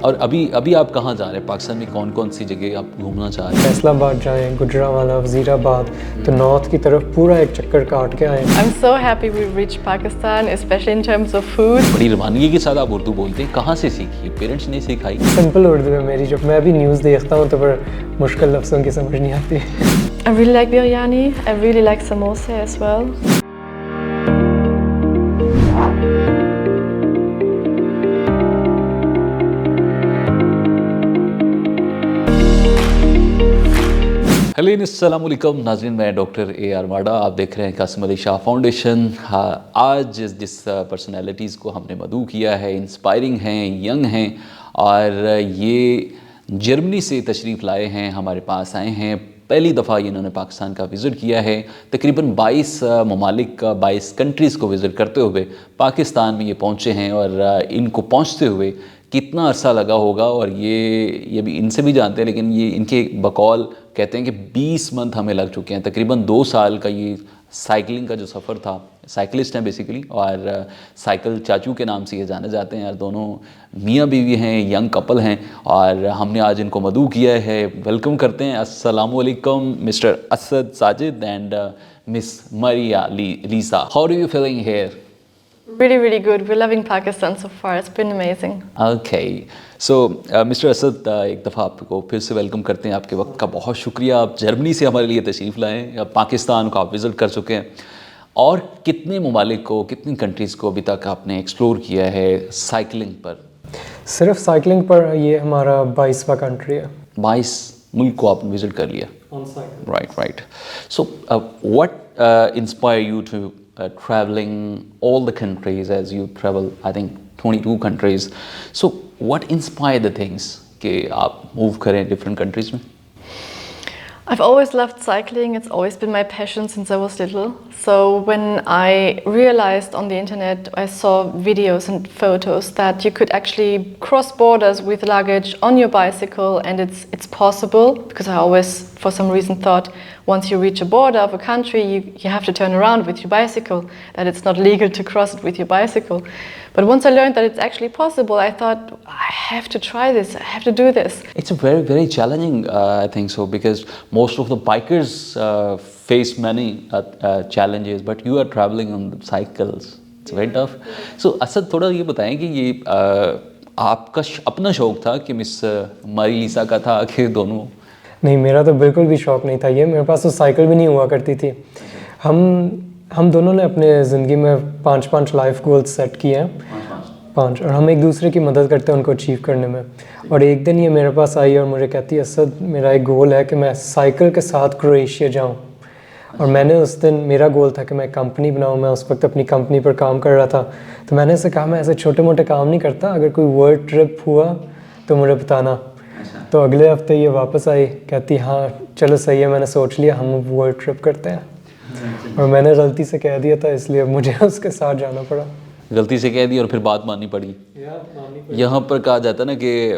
اور ابھی آپ کہاں جا رہے ہیں؟ پاکستان میں کون کون سی جگہ آپ گھومنا چاہ رہے ہیں؟ فیصل آباد جائیں, گجرانوالہ, وزیر آباد, تو نارتھ کی طرف پورا ایک چکر کاٹ کے آئیں. I'm so happy we reached Pakistan, especially in terms of food. بڑی روانگی کے ساتھ آپ اردو بولتے ہیں, کہاں سے سیکھی؟ پیرنٹس نے سکھائی؟ سمپل اردو ہے میری. جب میں بھی نیوز دیکھتا ہوں تو پھر مشکل لفظوں کی سمجھ نہیں آتی. I really like biryani. I really like samosa as well. Hello السلام علیکم ناظرین, میں ڈاکٹر اے آر واڈا, آپ دیکھ رہے ہیں قاسم علی شاہ فاؤنڈیشن. آج جس پرسنالٹیز کو ہم نے مدعو کیا ہے, انسپائرنگ ہیں, ینگ ہیں, اور یہ جرمنی سے تشریف لائے ہیں, ہمارے پاس آئے ہیں. پہلی دفعہ انہوں نے پاکستان کا وزٹ کیا ہے. تقریباً 22 ممالک کا 22 کنٹریز کو وزٹ کرتے ہوئے پاکستان میں یہ پہنچے ہیں, اور ان کو پہنچتے ہوئے کتنا عرصہ لگا ہوگا, اور یہ بھی ان سے بھی جانتے ہیں, لیکن یہ ان کے بقول کہتے ہیں کہ 20 منتھ ہمیں لگ چکے ہیں. تقریباً 2 سال کا یہ سائیکلنگ کا جو سفر تھا. سائیکلسٹ ہیں بیسیکلی, اور سائیکل چاچو کے نام سے یہ جانے جاتے ہیں, اور دونوں میاں بیوی ہیں, ینگ کپل ہیں, اور ہم نے آج ان کو مدعو کیا ہے. ویلکم کرتے ہیں. السلام علیکم mister Asad Sajid and miss Maria Lisa. How do you feeling here? Really, really good. We're loving Pakistan so far. It's been amazing. Okay. So, mister Asad, ایک دفعہ آپ کو پھر سے ویلکم کرتے ہیں. آپ کے وقت کا بہت شکریہ. آپ جرمنی سے ہمارے لیے تشریف لائیں. پاکستان کو آپ وزٹ کر چکے ہیں, اور کتنے ممالک کو, کتنی کنٹریز کو ابھی تک آپ نے ایکسپلور کیا ہے سائیکلنگ پر؟ صرف سائیکلنگ پر یہ ہمارا 22واں کنٹری ہے. 22 ملک کو آپ نے وزٹ کر لیا. Right. So, what inspired you to traveling all the countries, as you travel, I think 22 countries. So, what inspired the things کہ آپ move کریں different countries میں؟ I've always loved cycling. It's always been my passion since I was little. So when I realized on the internet, I saw videos and photos that you could actually cross borders with luggage on your bicycle, and it's possible, because I always for some reason thought once you reach a border of a country you have to turn around with your bicycle, that it's not legal to cross it with your bicycle. But once I learned that it's actually possible, I thought I have to try this, I have to do this. It's a very, very challenging, I think so, because most of the bikers face many challenges, but you are traveling on cycles. It's very tough. So, Asad, تھوڑا یہ بتائیں کہ یہ آپ کا اپنا شوق تھا کہ مس ماری لیسا کا تھا کہ دونوں؟ نہیں, میرا تو بالکل بھی شوق نہیں تھا یہ. میرے پاس تو سائیکل بھی نہیں ہوا کرتی تھی. ہم دونوں نے اپنے زندگی میں 5 لائف گولز سیٹ کیے ہیں, 5, اور ہم ایک دوسرے کی مدد کرتے ہیں ان کو اچیو کرنے میں. اور ایک دن یہ میرے پاس آئی اور مجھے کہتی ہے, اسد, میرا ایک گول ہے کہ میں سائیکل کے ساتھ کرویشیا جاؤں. اور میں نے اس دن, میرا گول تھا کہ میں کمپنی بناؤں. میں اس وقت اپنی کمپنی پر کام کر رہا تھا, تو میں نے اسے کہا میں ایسے چھوٹے موٹے کام نہیں کرتا, اگر کوئی ورلڈ ٹرپ ہوا تو مجھے بتانا. تو اگلے ہفتے یہ واپس آئی, کہتی ہاں چلو صحیح ہے, میں نے سوچ لیا ہم ورلڈ ٹرپ کرتے ہیں. اور میں نے غلطی سے کہہ دیا تھا, اس لیے مجھے اس کے ساتھ جانا پڑا. غلطی سے کہہ دی اور پھر بات ماننی پڑی. یہاں پر کہا جاتا ہے نا کہ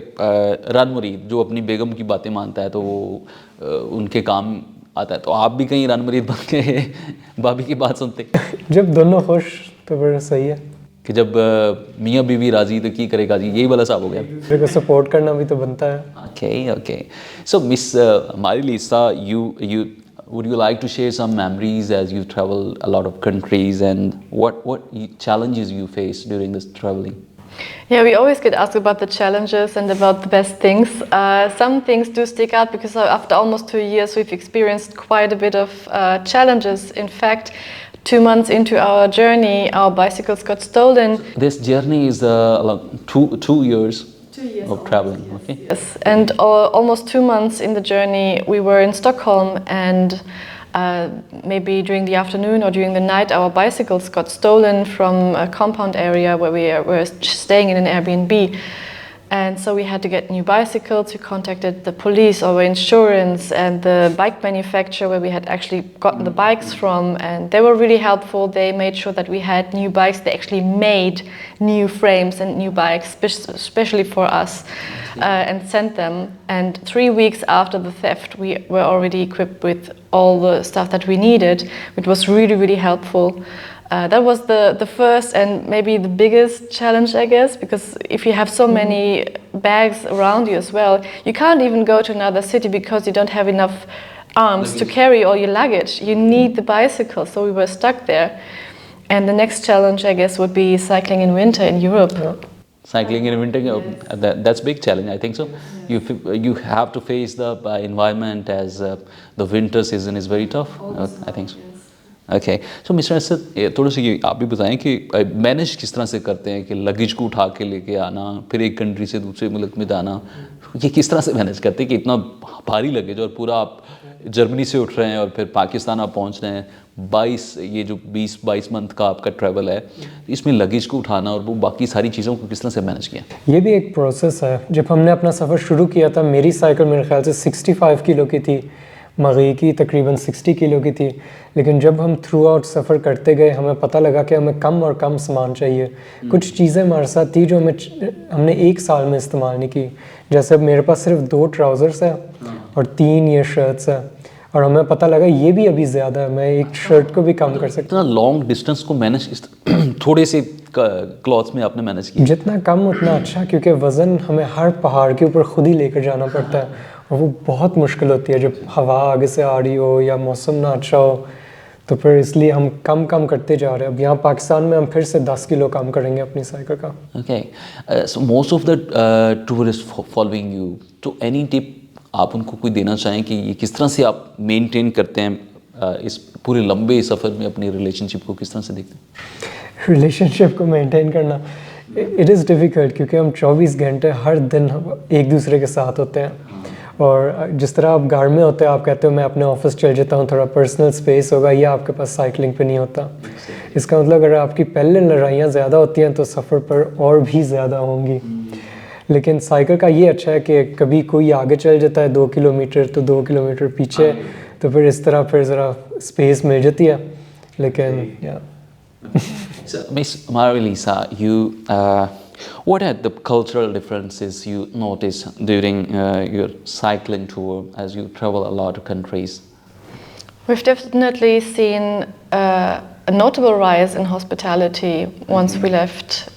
رن مرید جو اپنی بیگم کی باتیں مانتا ہے تو وہ ان کے کام آتا ہے. تو آپ بھی کہیں رن مرید بن کے بھابھی کی بات سنتے؟ جب دونوں خوش تو پھر صحیح ہے, کہ جب میاں بیوی راضی تو کی کرے گا جی, یہی والا صاحب ہو گیا. میرے کو سپورٹ کرنا بھی تو بنتا ہے. Okay. So, Miss Mari Lisa, would you like to share some memories as you travel a lot of countries, and what challenges you face during this traveling? Yeah, we always get asked about the challenges and about the best things. Some things do stick out because after almost 2 years we've experienced quite a bit of challenges. In fact, 2 months into our journey, our bicycles got stolen. This journey is two years of traveling. Yes. Okay. Yes, and almost 2 months in the journey, we were in Stockholm, and maybe during the afternoon or during the night, our bicycles got stolen from a compound area where we were staying in an Airbnb. And so we had to get new bicycles. We contacted the police, our insurance, and the bike manufacturer where we had actually gotten the bikes from, and they were really helpful. They made sure that we had new bikes. They actually made new frames and new bikes especially for us, and sent them. And 3 weeks after the theft, we were already equipped with all the stuff that we needed, which was really, really helpful. That was the first and maybe the biggest challenge, I guess, because if you have so many bags around you as well, you can't even go to another city because you don't have enough arms to carry all your luggage. You need the bicycle, so we were stuck there. And the next challenge, I guess, would be cycling in winter in Europe. Cycling in winter, that's big challenge, I think so. You have to face the environment as the winter season is very tough, I think so. Okay, so mister Asad थोड़ा सा ये आप भी बताएं कि manage किस तरह से करते हैं कि लगेज को उठा के लेके आना, फिर एक कंट्री से दूसरे मुल्क में जाना, ये किस तरह से मैनेज करते हैं कि इतना भारी लगेज और पूरा आप जर्मनी से उठ रहे हैं और फिर पाकिस्तान आप पहुंच रहे हैं, 22 मंथ का आपका ट्रैवल है, इसमें लगेज को उठाना और वो बाकी सारी चीज़ों को किस तरह से मैनेज किया? ये भी एक प्रोसेस है। जब हमने अपना सफ़र शुरू किया था, मेरी साइकिल मेरे ख्याल से 65 किलो की थी, मगी की तकरीबन 60 किलो की थी, लेकिन जब हम थ्रू आउट सफ़र करते गए हमें पता लगा कि हमें कम और कम सामान चाहिए। कुछ चीज़ें हमारे साथ थी जो हमने एक साल में इस्तेमाल नहीं की, जैसे अब मेरे पास सिर्फ 2 ट्राउज़र्स हैं और 3 ये शर्ट्स हैं, और हमें पता लगा ये भी अभी ज़्यादा है, मैं एक शर्ट को भी कम कर सकता हूँ। लॉन्ग डिस्टेंस को मैनेज थोड़े से क्लॉथ्स में आपने मैनेज किया? जितना कम उतना अच्छा, क्योंकि वज़न हमें हर पहाड़ के ऊपर खुद ही लेकर जाना पड़ता है और वो बहुत मुश्किल होती है जब हवा आगे से आ रही हो या मौसम ना अच्छा हो, तो फिर इसलिए हम कम करते जा रहे हैं। अब यहाँ पाकिस्तान में हम फिर से 10 किलो कम करेंगे अपनी साइकिल का। Okay, so most of the tourist following you, तो एनी टिप आप उनको कोई देना चाहें कि ये किस तरह से आप मेंटेन करते हैं इस पूरे लंबे सफ़र में अपनी रिलेशनशिप को किस तरह से देखते हैं? रिलेशनशिप को मेंटेन करना इट इज़ डिफ़िकल्ट, क्योंकि हम 24 घंटे हर दिन एक दूसरे के साथ होते हैं, और जिस तरह आप घर में होते हैं, आप कहते हो मैं अपने ऑफिस चल जाता हूँ, थोड़ा पर्सनल स्पेस होगा, या आपके पास साइकिलिंग पे नहीं होता। इसका मतलब अगर आपकी पहले लड़ाइयाँ ज़्यादा होती हैं तो सफ़र पर और भी ज़्यादा होंगी। लेकिन साइकिल का ये अच्छा है कि कभी कोई आगे चल जाता है 2 किलोमीटर तो 2 किलोमीटर पीछे, तो फिर इस तरह फिर ज़रा स्पेस मिल जाती है। लेकिन So, Miss Marilisa, what are the cultural differences you notice during your cycling tour as you travel a lot of countries? We've definitely seen a notable rise in hospitality once we left,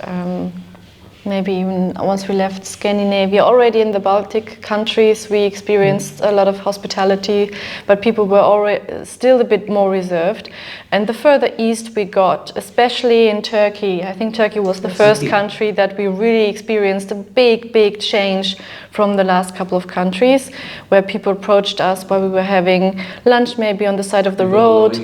maybe even once we left Scandinavia. Already in the Baltic countries we experienced a lot of hospitality, but people were already still a bit more reserved. And the further east we got, especially in Turkey, I think Turkey was the first country that we really experienced a big change from the last couple of countries, where people approached us while we were having lunch maybe on the side of the road.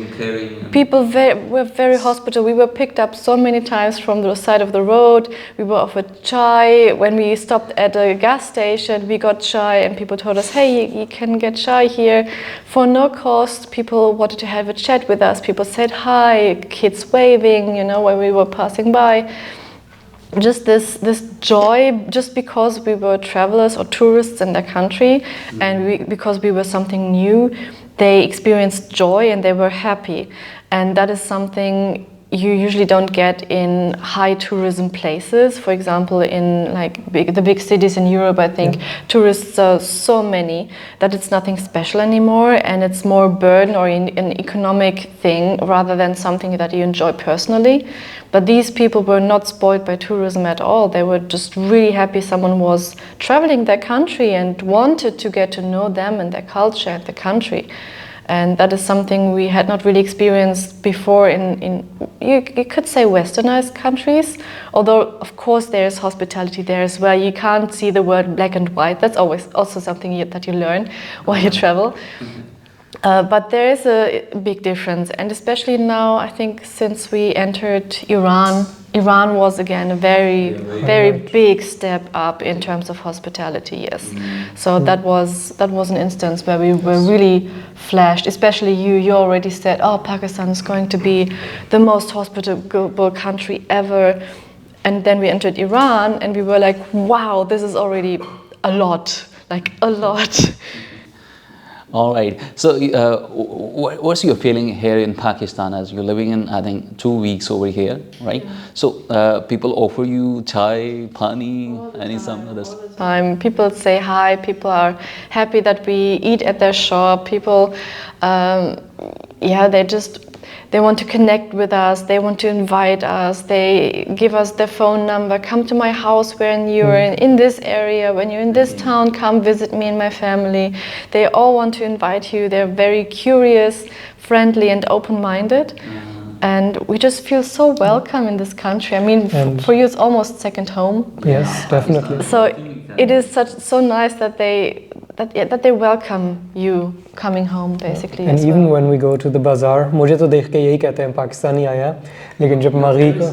People were very hospitable. We were picked up so many times from the side of the road. We were offered chai. When we stopped at a gas station, we got chai, and people told us, hey, you can get chai here for no cost. People wanted to have a chat with us. People said hi, kids waving, when we were passing by. Just this joy, just because we were travelers or tourists in the country, and because we were something new, they experienced joy and they were happy. And that is something you usually don't get in high tourism places. For example, in the big cities in Europe, I think tourists are so many that it's nothing special anymore, and it's more burden or an economic thing rather than something that you enjoy personally. But these people were not spoiled by tourism at all. They were just really happy someone was traveling their country and wanted to get to know them and their culture and the country. And that is something we had not really experienced before in you could say westernized countries, although of course there is hospitality there as well. You can't see the word black and white. That's always also something that you learn while you travel. But there is a big difference, and especially now, I think since we entered Iran was again a very big step up in terms of hospitality. Yes, so that was an instance where we were really flashed. Especially you already said, oh, Pakistan is going to be the most hospitable country ever, and then we entered Iran and we were like, wow, this is already a lot. All right. So, what's your feeling here in Pakistan as you're living in, I think, 2 weeks over here, right? So, people offer you chai, pani, some other stuff? People say hi. People are happy that we eat at their shop. People, they just They want to connect with us, they want to invite us, they give us their phone number, come to my house when you're in this area, when you're in this town, come visit me and my family. They all want to invite you, they're very curious, friendly and open-minded. And we just feel so welcome in this country. I mean, for you it's almost second home. Yes, definitely. So it is so nice that they welcome you coming home basically. And even when we go to the bazaar, मुझे तो देख के यही कहते हैं पाकिस्तानी आया, लेकिन जब मगही को,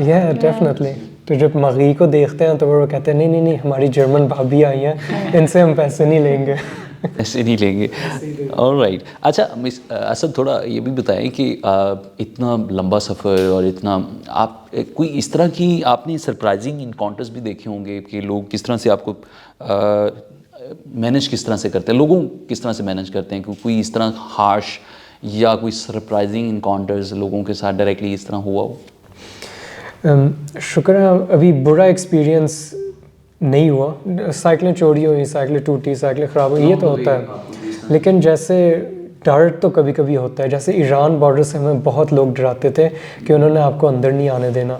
yeah, definitely. तो जब मगही को देखते हैं तो वो कहते हैं नहीं हमारी जर्मन भाभी आई हैं, इनसे हम पैसे नहीं लेंगे. ऐसे नहीं लेंगे. ऑलराइट. अच्छा मिस असद, थोड़ा ये भी बताएं कि इतना लंबा सफ़र और इतना आप कोई इस तरह की आपने सरप्राइजिंग इनकाउंटर्स भी देखे होंगे कि लोग किस तरह से आपको मैनेज किस तरह से करते हैं, लोगों किस तरह से मैनेज करते हैं, कोई इस तरह हार्श या कोई सरप्राइजिंग इनकाउंटर्स लोगों के साथ डायरेक्टली इस तरह हुआ हो? शुक्र है अभी बुरा एक्सपीरियंस नहीं हुआ. साइकिलें चोरी हुई, साइकिलें टूटी, साइकिलें ख़राब हुई, ये तो होता है. लेकिन जैसे डर तो कभी कभी होता है. जैसे ईरान बॉर्डर से हमें बहुत लोग डराते थे कि उन्होंने आपको अंदर नहीं आने देना.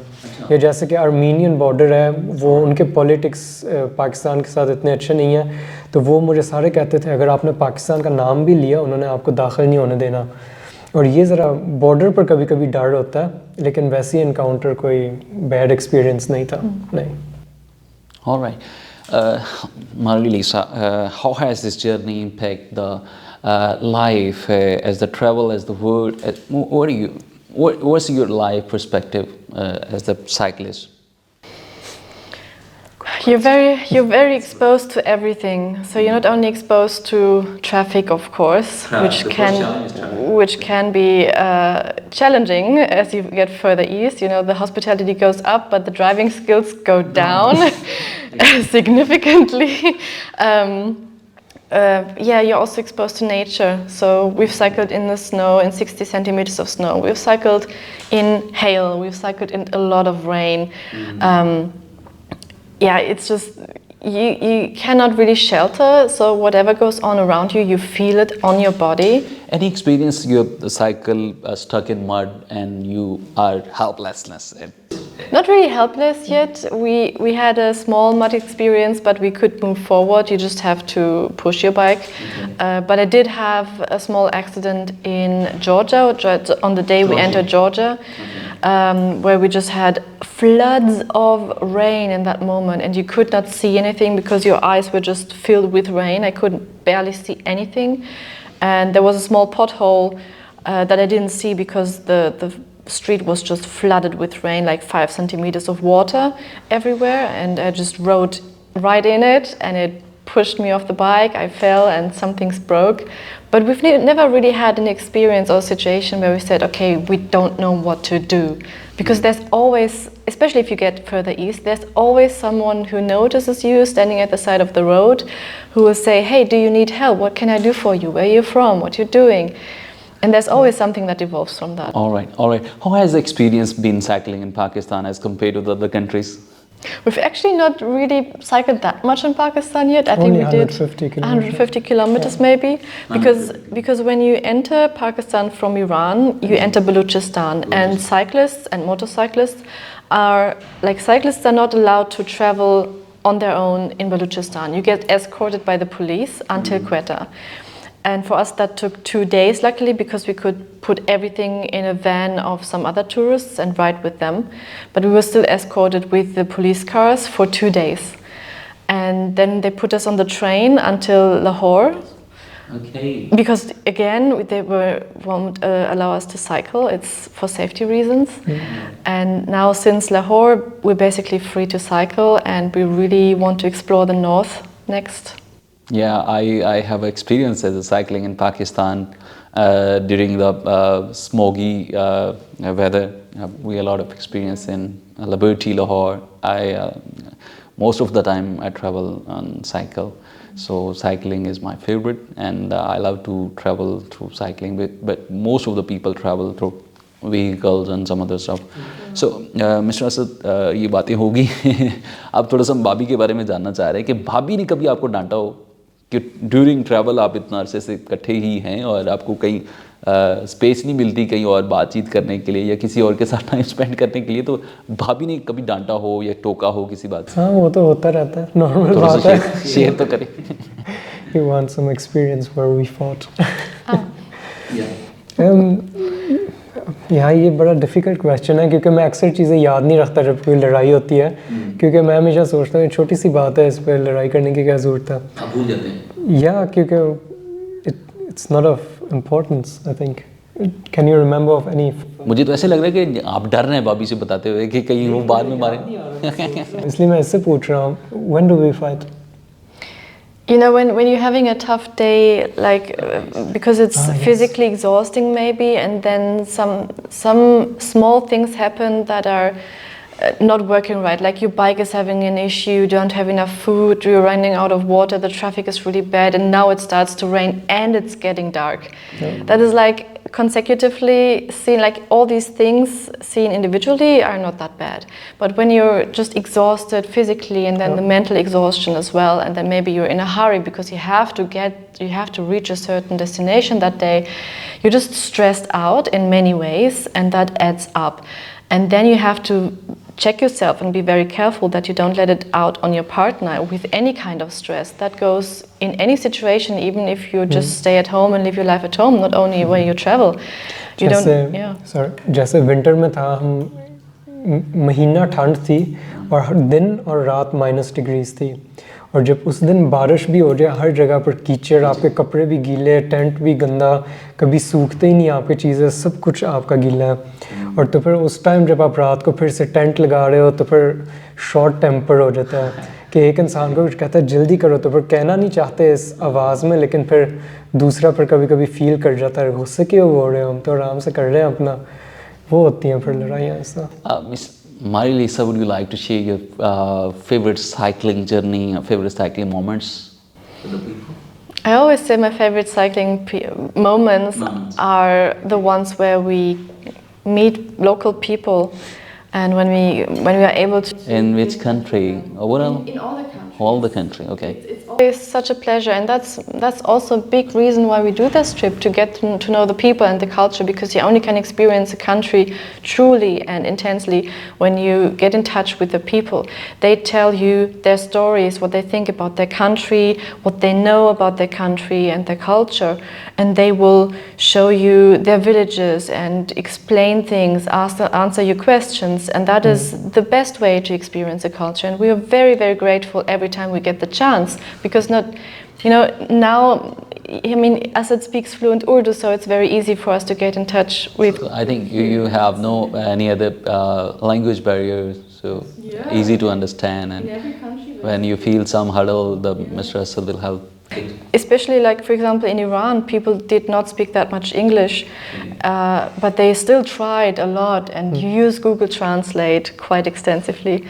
या जैसे कि आर्मीनियन बॉर्डर है, वो उनके पॉलिटिक्स पाकिस्तान के साथ इतने अच्छे नहीं हैं, तो वो मुझे सारे कहते थे अगर आपने पाकिस्तान का नाम भी लिया उन्होंने आपको दाखिल नहीं होने देना. और ये ज़रा बॉर्डर पर कभी कभी डर होता है, लेकिन वैसे ही इनकाउंटर कोई बैड एक्सपीरियंस नहीं था. नहीं. All right. Marilisa, how has this journey impacted the life as the travel, as the world? What's your life perspective as the cyclist? You're very exposed to everything. So you're not only exposed to traffic, of course, which can be challenging as you get further east. You know, the hospitality goes up, but the driving skills go down significantly. You're also exposed to nature. So we've cycled in the snow, in 60 centimeters of snow. We've cycled in hail. We've cycled in a lot of rain. It's just you cannot really shelter, so whatever goes on around you, you feel it on your body. Any experience you have the cycle stuck in mud and you are helplessness? Not really helpless yet. We had a small mud experience, but we could move forward. You just have to push your bike. But I did have a small accident in Georgia on the day we entered Georgia. Where we just had floods of rain in that moment, and you could not see anything because your eyes were just filled with rain. I could barely see anything, and there was a small pothole that I didn't see because the street was just flooded with rain, like 5 centimeters of water everywhere, and I just rode right in it, and it pushed me off the bike. I fell and some things broke. But we've never really had an experience or situation where we said, okay, we don't know what to do. Because there's always, especially if you get further east, there's always someone who notices you standing at the side of the road who will say, hey, do you need help? What can I do for you? Where are you from? What you're doing? And there's always something that evolves from that. All right. How has the experience been cycling in Pakistan as compared to the other countries? We've actually not really cycled that much in Pakistan yet. I think we did 150 kilometers maybe. Because when you enter Pakistan from Iran, you enter Balochistan. And cyclists and motorcyclists cyclists are not allowed to travel on their own in Balochistan. You get escorted by the police until Quetta. And for us that took 2 days, luckily, because we could put everything in a van of some other tourists and ride with them. But we were still escorted with the police cars for 2 days. And then they put us on the train until Lahore. Okay. Because again, they won't allow us to cycle. It's for safety reasons. And now since Lahore, we're basically free to cycle, and we really want to explore the north next. Yeah, I have experience as a cycling in Pakistan during the smoggy weather. We have a lot of experience in Liberty, Lahore. Most of the time I travel on cycle. So cycling is my favorite, and I love to travel through cycling. But most of the people travel through vehicles and some other stuff. So Mr. Asad, ये बातें होगी. आप थोड़ा सा भाभी के बारे में जानना चाह रहे हैं कि भाभी ने कभी आपको डांटा हो कि ड्यूरिंग ट्रैवल आप इतना अरसे से इकट्ठे ही हैं और आपको कहीं स्पेस नहीं मिलती कहीं और बातचीत करने के लिए या किसी और के साथ टाइम स्पेंड करने के लिए, तो भाभी ने कभी डांटा हो या टोका हो किसी बात से? हाँ, वो तो होता रहता है, नॉर्मल थोड़ा बात सा है. शेयर तो करें. You want some experience where we fought? यहाँ ये बड़ा डिफ़िकल्ट क्वेश्चन है क्योंकि मैं अक्सर चीज़ें याद नहीं रखता जब कोई लड़ाई होती है, क्योंकि मैं हमेशा सोचता हूँ छोटी सी बात है, इस पर लड़ाई करने की क्या ज़रूरत है. आप भूल जाते हैं. या क्योंकि it's not of importance I think. Can you remember of any? मुझे तो ऐसे लग रहा है कि आप डर रहे हैं भाभी से बताते हुए कि कहीं वो बाद में मारे. इसलिए मैं इससे पूछ रहा हूँ, when do we fight? You know, when you're having a tough day, like because it's yes. physically exhausting maybe, and then some small things happen that are not working right. Like your bike is having an issue, you don't have enough food, you're running out of water, the traffic is really bad, and now it starts to rain and it's getting dark. Yeah. That is like consecutively seen, like all these things seen individually are not that bad. But when you're just exhausted physically and then the mental exhaustion as well, and then maybe you're in a hurry because you have to reach a certain destination that day, you're just stressed out in many ways, and that adds up. And then you have to check yourself and be very careful that you don't let it out on your partner with any kind of stress. That goes in any situation, even if you just stay at home and live your life at home, not only when you travel. You जैसे winter में था, हम महीना ठंड थी और दिन और रात -डिग्रीज थी, और जब उस दिन बारिश भी हो जाए, हर जगह पर कीचड़, आपके कपड़े भी गीले, टेंट भी गंदा, कभी सूखते ही नहीं आपकी चीज़ें, सब कुछ आपका गीला है. और तो फिर उस टाइम जब आप रात को फिर से टेंट लगा रहे हो तो फिर शॉर्ट टेम्पर हो जाता है कि एक इंसान को कुछ कहता है जल्दी करो, तो फिर कहना नहीं चाहते इस आवाज़ में, लेकिन फिर दूसरा फिर कभी कभी फील कर जाता है गुस्से क्यों हो रहे हो, हम तो आराम से कर रहे हैं अपना. वो होती हैं फिर लड़ाइयाँ ऐसा. Miss Marilisa, would you like to share your favorite cycling journey, favorite cycling moments with the people? I always say my favorite cycling moments are the ones where we meet local people, and when we are able to. In which country? Overall? In all the countries. All the country, okay. It's always such a pleasure, and that's also a big reason why we do this trip, to get to know the people and the culture, because you only can experience a country truly and intensely when you get in touch with the people. They tell you their stories, what they think about their country, what they know about their country and their culture, and they will show you their villages and explain things, answer your questions, and that is the best way to experience a culture. And we are very, very grateful every time we get the chance, because now, I mean, Asad speaks fluent Urdu, so it's very easy for us to get in touch with. So I think you have no any other language barriers, so easy to understand, and In every country, when you feel some hurdle, the Mr. Asad will help. Especially, like, for example, in Iran, people did not speak that much English, but they still tried a lot and use Google Translate quite extensively.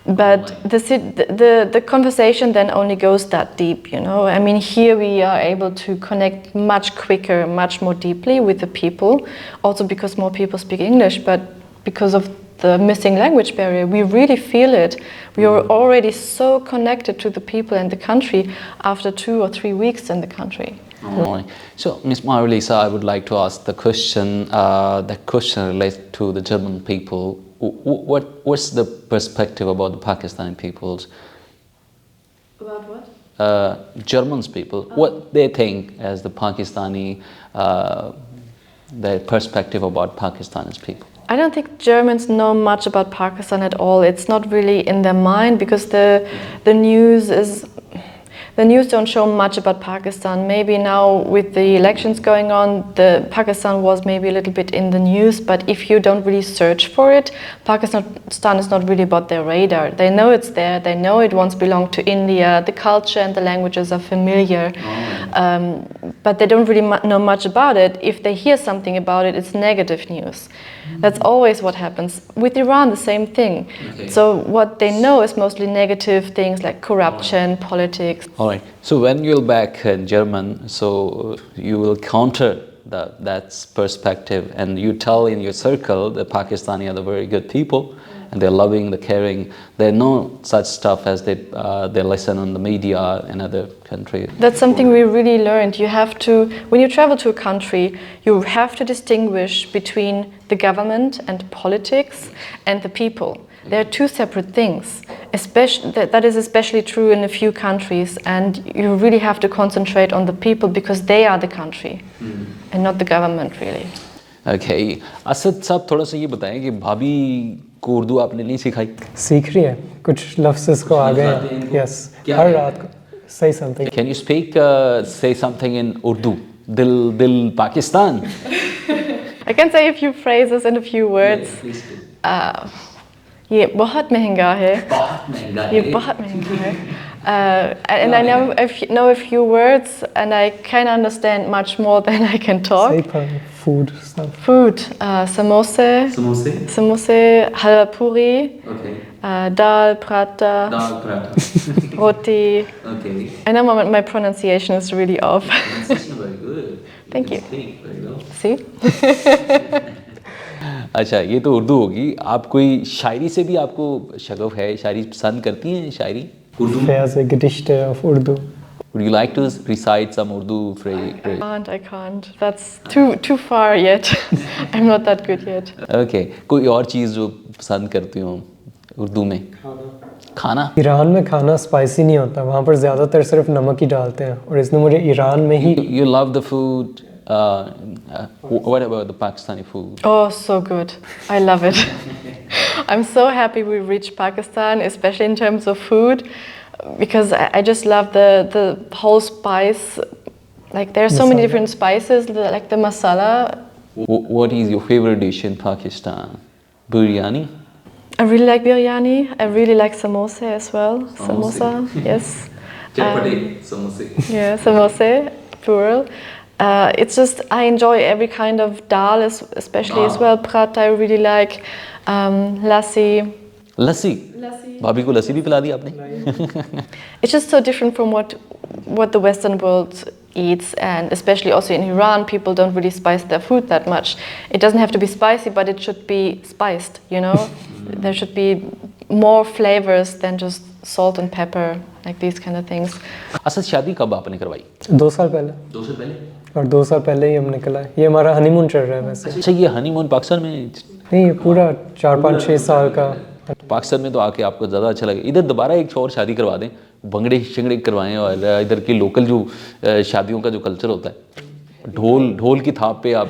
But the conversation then only goes that deep, you know. I mean, here we are able to connect much quicker, much more deeply with the people, also because more people speak English, but because of the missing language barrier, we really feel it. We are already so connected to the people and the country after 2 or 3 weeks in the country. Right. So, Ms. Marilisa, I would like to ask the question. That question relates to the German people. What's the perspective about the Pakistani peoples? About what? Germans people. What they think as the Pakistani, their perspective about Pakistani people. I don't think Germans know much about Pakistan at all. It's not really in their mind, because the news don't show much about Pakistan. Maybe now with the elections going on, Pakistan was maybe a little bit in the news, but if you don't really search for it, Pakistan is not really about their radar. They know it's there, they know it once belonged to India, the culture and the languages are familiar, but they don't really know much about it. If they hear something about it, it's negative news. That's always what happens. With Iran, the same thing. Okay. So what they know is mostly negative things like corruption, politics. All right. So when you're back in German, so you will counter that perspective, and you tell in your circle that Pakistani are the very good people, and they're loving, they're caring. There's no such stuff as they listen on the media in other countries. That's something we really learned. You have to, when you travel to a country, you have to distinguish between the government and politics and the people. They are two separate things. That is especially true in a few countries, and you really have to concentrate on the people because they are the country and not the government, really. Okay. Asad साहब थोड़ा सा ये बताएं कि भाभी को उर्दू आपने नहीं सिखाई? सीख रही है, कुछ लफ्ज़ इसको आ गए हैं. Yes, हर रात को say something. Can you say something in Urdu? Dil Pakistan. I can say a few phrases and a few words. ये बहुत महंगा है. ये बहुत महंगा है. And I know a few words, and I can understand much more than I can talk. Say food stuff. Food, samosa, halwa puri, dal prata, roti. Okay. I know my pronunciation is really off. That's very good. Thank you. Speak very well. See? अच्छा, ये तो उर्दू होगी. आप कोई शायरी से भी आपको शगफ है? शायरी पसंद करती हैं शायरी? Urdu? Verse, Gedichte auf Urdu. Would you like to recite some Urdu phrase? I can't. That's too far yet. I'm not that good yet. Okay. कोई और चीज़ जो पसंद करती हो उर्दू में? खाना? ईरान में खाना स्पाइसी नहीं होता, वहाँ पर ज़्यादातर सिर्फ नमक ही डालते हैं, और इसने मुझे ईरान में ही. You love the food. What about the Pakistani food? Oh, so good. I love it. I'm so happy we reached Pakistan, especially in terms of food, because I just love the whole spice. Like there are so many different spices, like the masala. What is your favorite dish in Pakistan? Biryani? I really like biryani. I really like samosa as well. Samosa, yes. Samosa. Yeah, samosa, plural. It's just, I enjoy every kind of dal, especially as well. Prata I really like. Lassi. Lassi? Bhabhi ko lassi bhi pila di aapne? It's just so different from what the Western world eats, and especially also in Iran, people don't really spice their food that much. It doesn't have to be spicy, but it should be spiced, you know? There should be more flavors than just salt and pepper, like these kind of things. Asad शादी कब आपने करवाई? 2 साल पहले. 2 साल पहले? और 2 साल पहले ही हम निकला है. ये हमारा हनीमून चल रहा है वैसे. अच्छा, ये हनीमून पाकिस्तान में? नहीं, ये पूरा 4-5-6 साल का. पाकिस्तान में तो आके आपको ज़्यादा अच्छा लगे. इधर दोबारा एक और शादी करवा दें, भंगड़े शिंगड़े करवाएं, और इधर की लोकल जो शादियों का जो कल्चर होता है, ढोल की थाप पे आप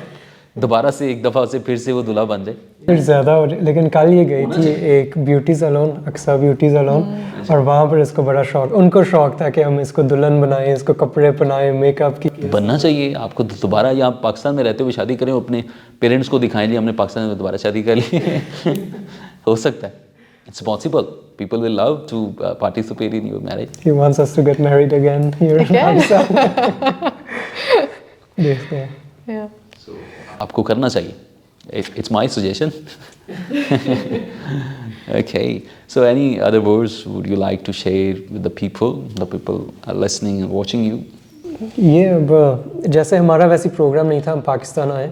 दोबारा से एक दफ़ा से फिर से वो दूल्हा बन जाए. फिर ज़्यादा हो जाए. लेकिन कल ये गई थी एक beauty salon, Aqsa beauty salon, और वहाँ पर इसको बड़ा शौक, उनको शौक था कि हम इसको दुल्हन बनाएं, इसको कपड़े पहनाएं, मेकअप की. बनना चाहिए आपको. दोबारा यहाँ पाकिस्तान में रहते हुए शादी करें, अपने पेरेंट्स को दिखाएं जी हमने पाकिस्तान में दोबारा शादी कर ली. हो सकता है. It's possible. People will love to participate in your marriage. He wants us to get married again here in Pakistan. देखते हैं. Yeah. So, आपको करना चाहिए. It's my suggestion. Okay. So any other words would you like to share with the people? The people are listening and watching you. ये अब जैसे हमारा वैसे प्रोग्राम नहीं था, हम पाकिस्तान आए,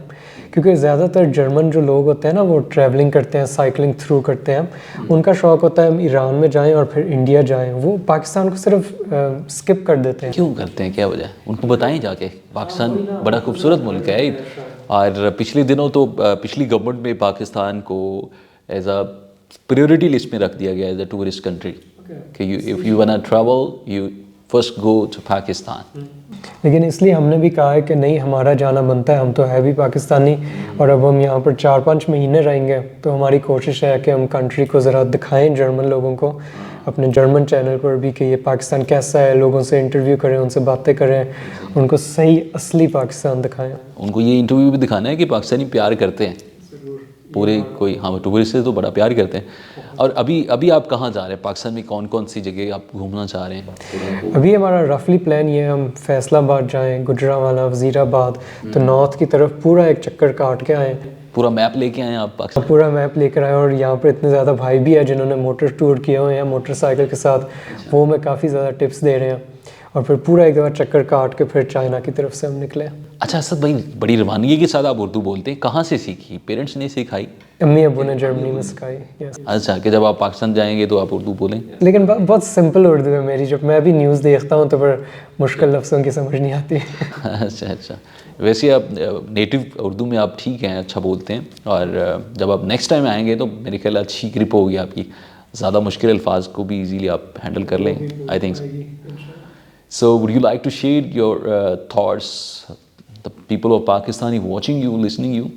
क्योंकि ज़्यादातर जर्मन जो लोग होते हैं ना, वो ट्रैवलिंग करते हैं, साइकिलिंग थ्रू करते हैं. उनका शौक़ होता है हम ईरान में जाएं और फिर इंडिया जाएं. वो पाकिस्तान को सिर्फ स्किप कर देते हैं. क्यों करते हैं, क्या वजह? उनको बताएं जाके. पाकिस्तान बड़ा खूबसूरत मुल्क है, और पिछले दिनों तो पिछली गवर्नमेंट में पाकिस्तान को एज अ प्रायोरिटी लिस्ट में रख दिया गया एज अ टूरिस्ट कंट्री कि if you want to travel you first go to Pakistan. लेकिन इसलिए हमने भी कहा है कि नहीं, हमारा जाना बनता है, हम तो है भी पाकिस्तानी, और अब हम यहाँ पर 4-5 महीने रहेंगे, तो हमारी कोशिश है कि हम कंट्री को ज़रा दिखाएं जर्मन लोगों को, अपने जर्मन चैनल पर भी, कि ये पाकिस्तान कैसा है, लोगों से इंटरव्यू करें, उनसे बातें करें, उनको सही असली पाकिस्तान दिखाएं. उनको ये इंटरव्यू भी दिखाना है कि पाकिस्तानी प्यार करते हैं पूरे. कोई हाँ टूरिस्ट से तो बड़ा प्यार करते हैं. और अभी आप कहाँ जा रहे हैं पाकिस्तान में? कौन कौन सी जगह आप घूमना चाह रहे हैं? अभी हमारा रफली प्लान ये है, हम फैसलाबाद जाएं, गुजरांवाला, वज़ीराबाद, तो नॉर्थ की तरफ पूरा एक चक्कर काट के आएँ. पूरा मैप लेके आए आप पाकिस्तान? पूरा मैप लेकर आए, और यहाँ पर इतने ज़्यादा भाई भी हैं जिन्होंने मोटर टूर किए हुए हैं मोटरसाइकिल के साथ. वो मैं काफ़ी ज़्यादा टिप्स दे रहे हैं, और फिर पूरा एक दफ़ा चक्कर काट के फिर चाइना की तरफ से हम निकले. अच्छा असद भाई, बड़ी रवानगी के साथ आप उर्दू बोलते हैं, कहाँ से सीखी? पेरेंट्स ने सिखाई? अम्मी अबू ने जर्मनी में सिखाई, यस। अच्छा, कि जब आप पाकिस्तान जाएंगे तो आप उर्दू बोलें? लेकिन बहुत सिंपल उर्दू है मेरी, जब मैं भी न्यूज़ देखता हूँ तो फिर मुश्किल लफ्ज़ों की समझ नहीं आती। अच्छा अच्छा, वैसे आप नेटिव उर्दू में आप ठीक हैं, अच्छा बोलते हैं, और जब आप नेक्स्ट टाइम आएंगे तो मेरे ख्याल अच्छी ग्रिप होगी आपकी, ज़्यादा मुश्किल अल्फाज को भी इजीली आप हैंडल कर लें, I think so. Would you like to share your thoughts, the people of Pakistan watching you, listening you?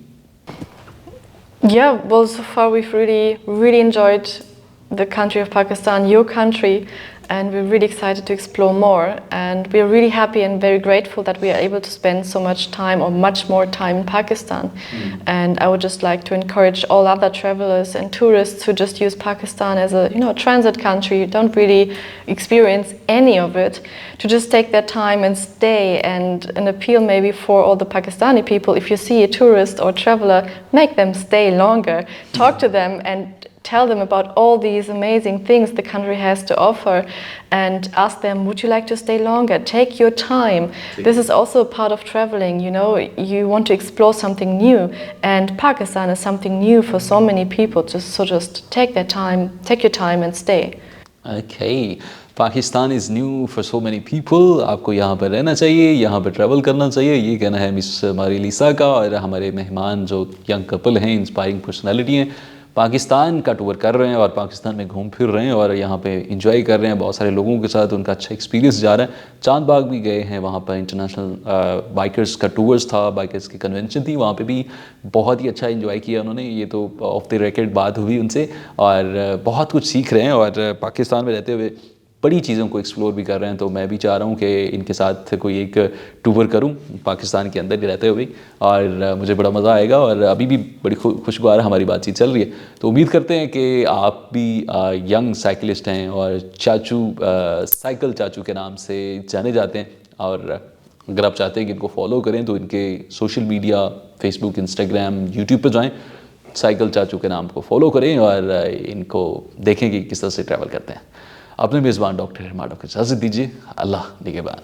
Yeah, well, so far we've really enjoyed the country of Pakistan, your country, and we're really excited to explore more. And we're really happy and very grateful that we are able to spend so much time, or much more time, in Pakistan. And I would just like to encourage all other travelers and tourists who just use Pakistan as a transit country, don't really experience any of it, to just take their time and stay. And an appeal maybe for all the Pakistani people: if you see a tourist or traveler, make them stay longer. Talk to them and tell them about all these amazing things the country has to offer, and ask them, would you like to stay longer? Take your time. This is also a part of traveling, you want to explore something new, and Pakistan is something new for so many people. Just take your time and stay. Okay, Pakistan is new for so many people. आपको यहाँ पर रहना चाहिए, यहाँ पर travel करना चाहिए, ये कहना है मिस मारीलिसा का। और हमारे मेहमान जो यंग कपल हैं, इंस्पायरिंग पर्सनालिटी हैं, पाकिस्तान का टूर कर रहे हैं और पाकिस्तान में घूम फिर रहे हैं और यहाँ पे इंजॉय कर रहे हैं बहुत सारे लोगों के साथ, उनका अच्छा एक्सपीरियंस जा रहा है। चांद बाग भी गए हैं, वहाँ पर इंटरनेशनल बाइकर्स का टूर्स था, बाइकर्स की कन्वेंशन थी, वहाँ पे भी बहुत ही अच्छा एंजॉय किया उन्होंने। ये तो ऑफ द रिकॉर्ड बात हुई उनसे, और बहुत कुछ सीख रहे हैं और पाकिस्तान में रहते हुए बड़ी चीज़ों को एक्सप्लोर भी कर रहे हैं। तो मैं भी चाह रहा हूँ कि इनके साथ कोई एक टूर करूँ पाकिस्तान के अंदर भी रहते हुए, और मुझे बड़ा मज़ा आएगा। और अभी भी बड़ी खुशगवार हमारी बातचीत चल रही है, तो उम्मीद करते हैं कि आप भी यंग साइकिलिस्ट हैं और चाचू, साइकिल चाचू के नाम से जाने जाते हैं। और अगर आप चाहते हैं कि इनको फॉलो करें तो इनके social media, Facebook, Instagram, YouTube पर जाएँ, साइकिल चाचू के नाम को फॉलो करें और इनको देखें कि किस तरह से ट्रैवल करते हैं। अपने मेज़बान डॉक्टर इरमाडो को इजाज़त दीजिए। अल्लाह निगहबान।